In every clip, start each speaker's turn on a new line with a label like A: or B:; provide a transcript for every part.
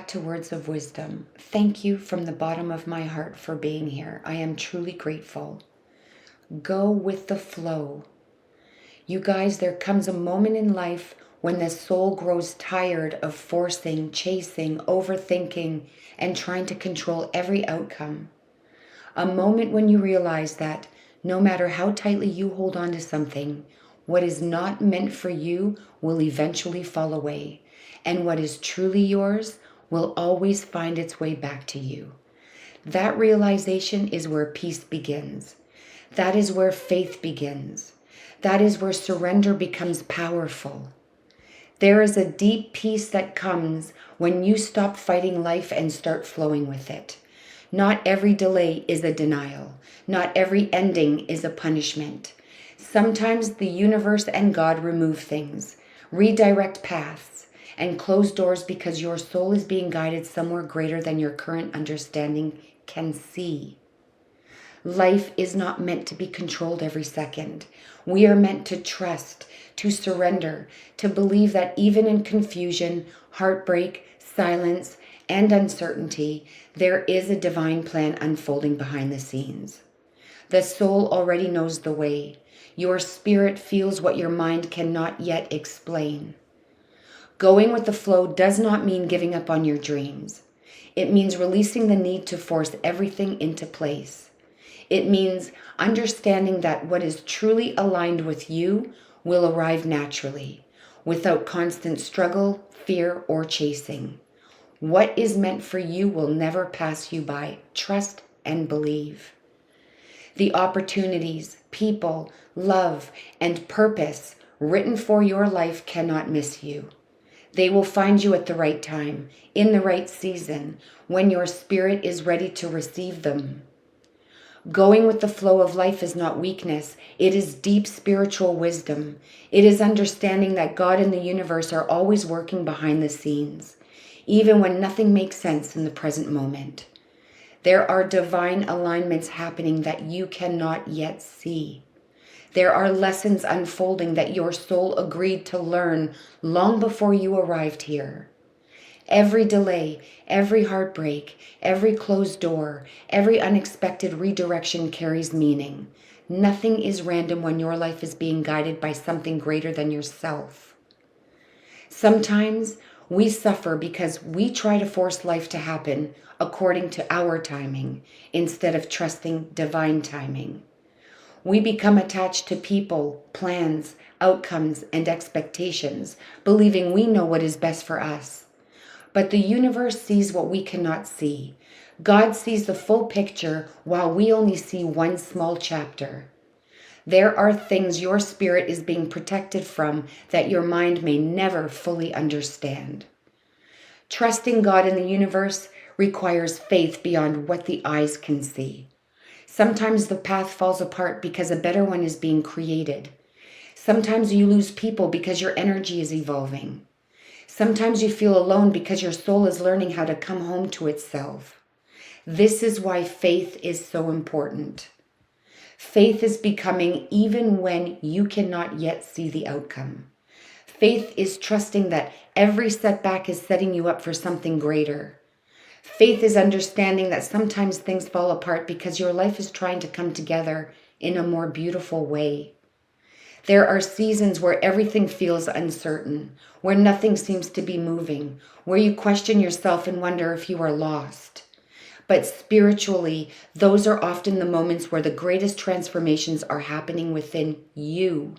A: back to Words of Wisdom. Thank you from the bottom of my heart for being here. I am truly grateful. Go with the flow. You guys, there comes a moment in life when the soul grows tired of forcing, chasing, overthinking, and trying to control every outcome. A moment when you realize that no matter how tightly you hold on to something, what is not meant for you will eventually fall away, and what is truly yours will always find its way back to you. That realization is where peace begins. That is where faith begins. That is where surrender becomes powerful. There is a deep peace that comes when you stop fighting life and start flowing with it. Not every delay is a denial. Not every ending is a punishment. Sometimes the universe and God remove things, redirect paths, and close doors because your soul is being guided somewhere greater than your current understanding can see. Life is not meant to be controlled every second. We are meant to trust, to surrender, to believe that even in confusion, heartbreak, silence, and uncertainty, there is a divine plan unfolding behind the scenes. The soul already knows the way. Your spirit feels what your mind cannot yet explain. Going with the flow does not mean giving up on your dreams. It means releasing the need to force everything into place. It means understanding that what is truly aligned with you will arrive naturally, without constant struggle, fear, or chasing. What is meant for you will never pass you by. Trust and believe. The opportunities, people, love, and purpose written for your life cannot miss you. They will find you at the right time, in the right season, when your spirit is ready to receive them. Going with the flow of life is not weakness. It is deep spiritual wisdom. It is understanding that God and the universe are always working behind the scenes, even when nothing makes sense in the present moment. There are divine alignments happening that you cannot yet see. There are lessons unfolding that your soul agreed to learn long before you arrived here. Every delay, every heartbreak, every closed door, every unexpected redirection carries meaning. Nothing is random when your life is being guided by something greater than yourself. Sometimes we suffer because we try to force life to happen according to our timing instead of trusting divine timing. We become attached to people, plans, outcomes, and expectations, believing we know what is best for us. But the universe sees what we cannot see. God sees the full picture while we only see one small chapter. There are things your spirit is being protected from that your mind may never fully understand. Trusting God and the universe requires faith beyond what the eyes can see. Sometimes the path falls apart because a better one is being created. Sometimes you lose people because your energy is evolving. Sometimes you feel alone because your soul is learning how to come home to itself. This is why faith is so important. Faith is becoming even when you cannot yet see the outcome. Faith is trusting that every setback is setting you up for something greater. Faith is understanding that sometimes things fall apart because your life is trying to come together in a more beautiful way. There are seasons where everything feels uncertain, where nothing seems to be moving, where you question yourself and wonder if you are lost. But spiritually, those are often the moments where the greatest transformations are happening within you.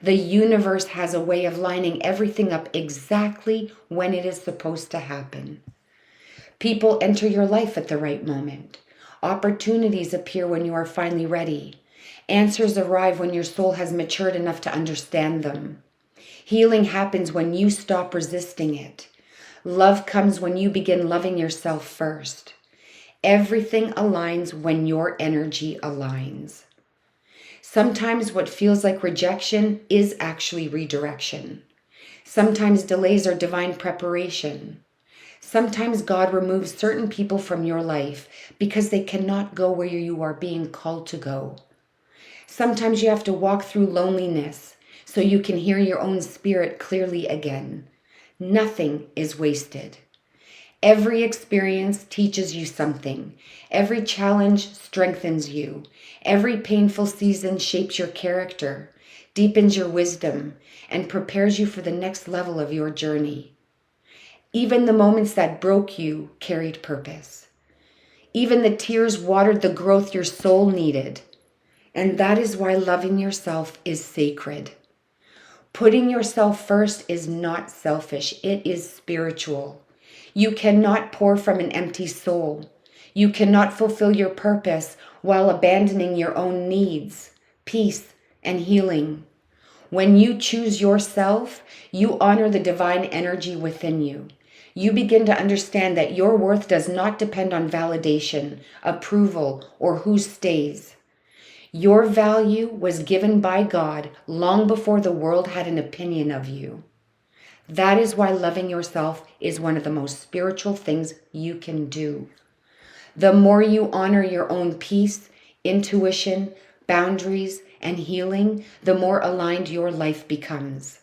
A: The universe has a way of lining everything up exactly when it is supposed to happen. People enter your life at the right moment. Opportunities appear when you are finally ready. Answers arrive when your soul has matured enough to understand them. Healing happens when you stop resisting it. Love comes when you begin loving yourself first. Everything aligns when your energy aligns. Sometimes what feels like rejection is actually redirection. Sometimes delays are divine preparation. Sometimes God removes certain people from your life because they cannot go where you are being called to go. Sometimes you have to walk through loneliness so you can hear your own spirit clearly again. Nothing is wasted. Every experience teaches you something. Every challenge strengthens you. Every painful season shapes your character, deepens your wisdom, and prepares you for the next level of your journey. Even the moments that broke you carried purpose. Even the tears watered the growth your soul needed. And that is why loving yourself is sacred. Putting yourself first is not selfish, it is spiritual. You cannot pour from an empty soul. You cannot fulfill your purpose while abandoning your own needs, peace, and healing. When you choose yourself, you honor the divine energy within you. You begin to understand that your worth does not depend on validation, approval, or who stays. Your value was given by God long before the world had an opinion of you. That is why loving yourself is one of the most spiritual things you can do. The more you honor your own peace, intuition, boundaries, and healing, the more aligned your life becomes.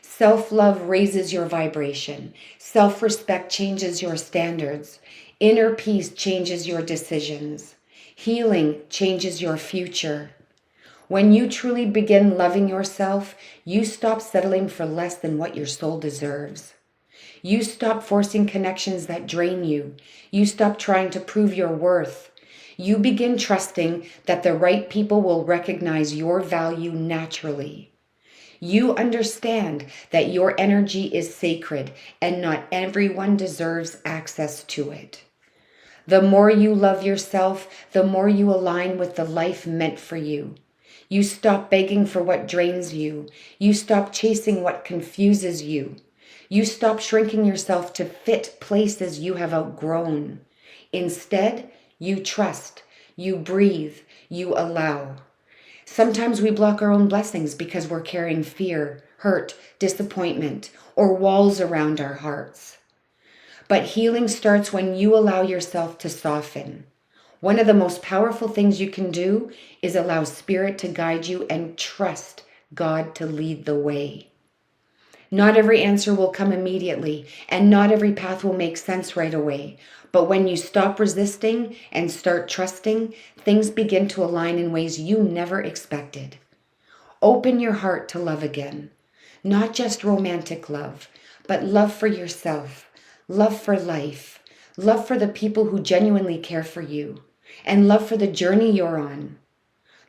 A: Self-love raises your vibration. Self-respect changes your standards. Inner peace changes your decisions. Healing changes your future. When you truly begin loving yourself, you stop settling for less than what your soul deserves. You stop forcing connections that drain you. You stop trying to prove your worth. You begin trusting that the right people will recognize your value naturally. You understand that your energy is sacred and not everyone deserves access to it. The more you love yourself, the more you align with the life meant for you. You stop begging for what drains you. You stop chasing what confuses you. You stop shrinking yourself to fit places you have outgrown. Instead, you trust, you breathe, you allow. Sometimes we block our own blessings because we're carrying fear, hurt, disappointment, or walls around our hearts. But healing starts when you allow yourself to soften. One of the most powerful things you can do is allow Spirit to guide you and trust God to lead the way. Not every answer will come immediately, and not every path will make sense right away. But when you stop resisting and start trusting, things begin to align in ways you never expected. Open your heart to love again. Not just romantic love, but love for yourself, love for life, love for the people who genuinely care for you, and love for the journey you're on.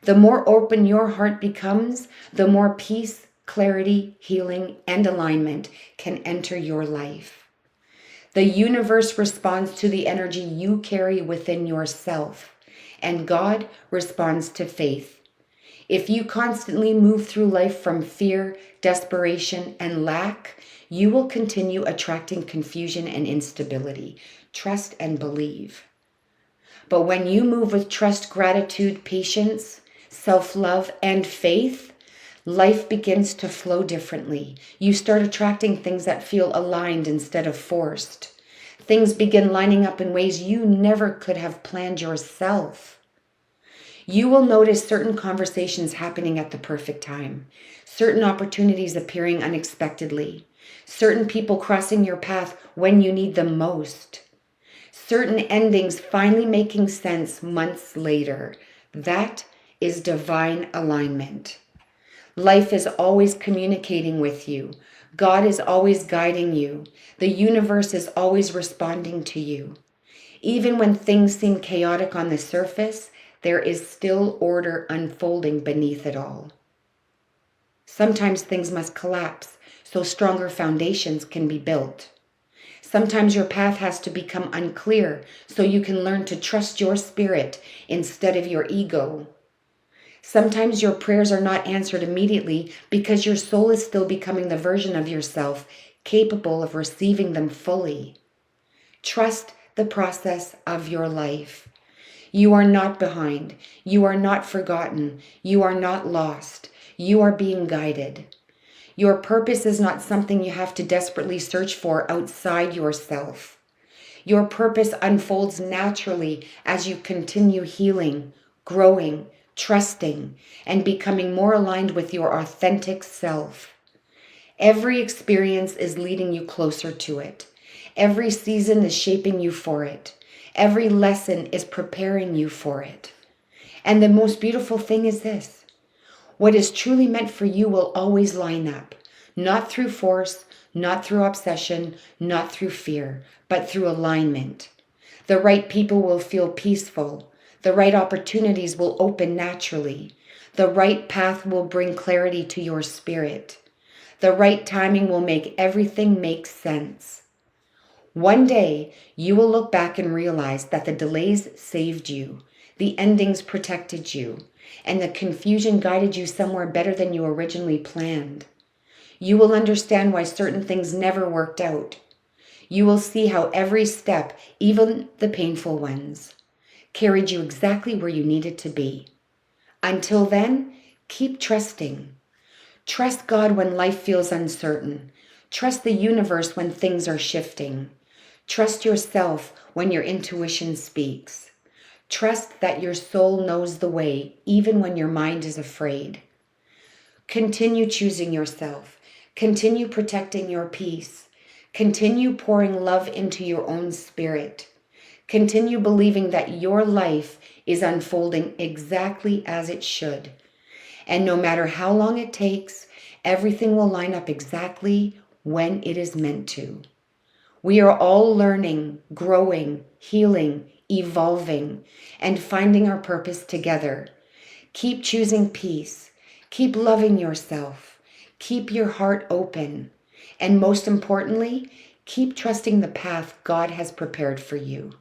A: The more open your heart becomes, the more peace, clarity, healing, and alignment can enter your life. The universe responds to the energy you carry within yourself, and God responds to faith. If you constantly move through life from fear, desperation, and lack, you will continue attracting confusion and instability. Trust and believe. But when you move with trust, gratitude, patience, self-love, and faith, life begins to flow differently. You start attracting things that feel aligned instead of forced. Things begin lining up in ways you never could have planned yourself. You will notice certain conversations happening at the perfect time, certain opportunities appearing unexpectedly, certain people crossing your path when you need them most, certain endings finally making sense months later. That is divine alignment. Life is always communicating with you. God is always guiding you. The universe is always responding to you. Even when things seem chaotic on the surface, there is still order unfolding beneath it all. Sometimes things must collapse so stronger foundations can be built. Sometimes your path has to become unclear so you can learn to trust your spirit instead of your ego. Sometimes your prayers are not answered immediately because your soul is still becoming the version of yourself capable of receiving them fully. Trust the process of your life. You are not behind. You are not forgotten. You are not lost. You are being guided. Your purpose is not something you have to desperately search for outside yourself. Your purpose unfolds naturally as you continue healing, growing, trusting, and becoming more aligned with your authentic self. Every experience is leading you closer to it. Every season is shaping you for it. Every lesson is preparing you for it. And the most beautiful thing is this: what is truly meant for you will always line up, not through force, not through obsession, not through fear, but through alignment. The right people will feel peaceful. The right opportunities will open naturally. The right path will bring clarity to your spirit. The right timing will make everything make sense. One day, you will look back and realize that the delays saved you, the endings protected you, and the confusion guided you somewhere better than you originally planned. You will understand why certain things never worked out. You will see how every step, even the painful ones, carried you exactly where you needed to be. Until then, keep trusting. Trust God when life feels uncertain. Trust the universe when things are shifting. Trust yourself when your intuition speaks. Trust that your soul knows the way, even when your mind is afraid. Continue choosing yourself. Continue protecting your peace. Continue pouring love into your own spirit. Continue believing that your life is unfolding exactly as it should. And no matter how long it takes, everything will line up exactly when it is meant to. We are all learning, growing, healing, evolving, and finding our purpose together. Keep choosing peace. Keep loving yourself. Keep your heart open. And most importantly, keep trusting the path God has prepared for you.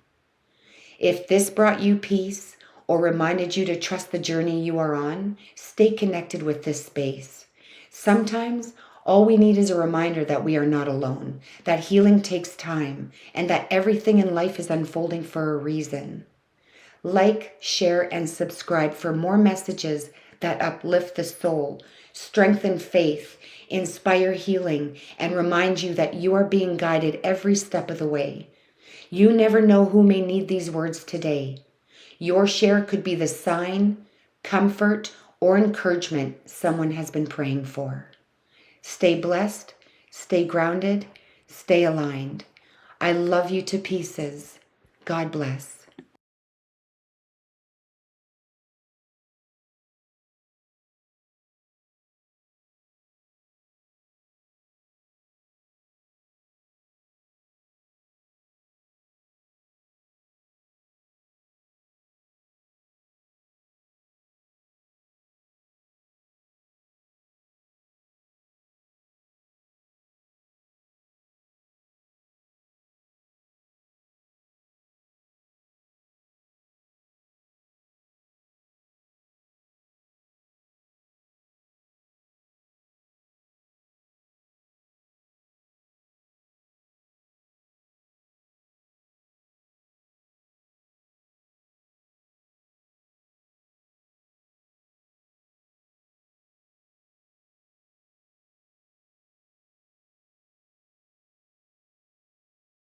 A: If this brought you peace or reminded you to trust the journey you are on, stay connected with this space. Sometimes all we need is a reminder that we are not alone, that healing takes time, and that everything in life is unfolding for a reason. Like, share, and subscribe for more messages that uplift the soul, strengthen faith, inspire healing, and remind you that you are being guided every step of the way. You never know who may need these words today. Your share could be the sign, comfort, or encouragement someone has been praying for. Stay blessed, stay grounded, stay aligned. I love you to pieces. God bless.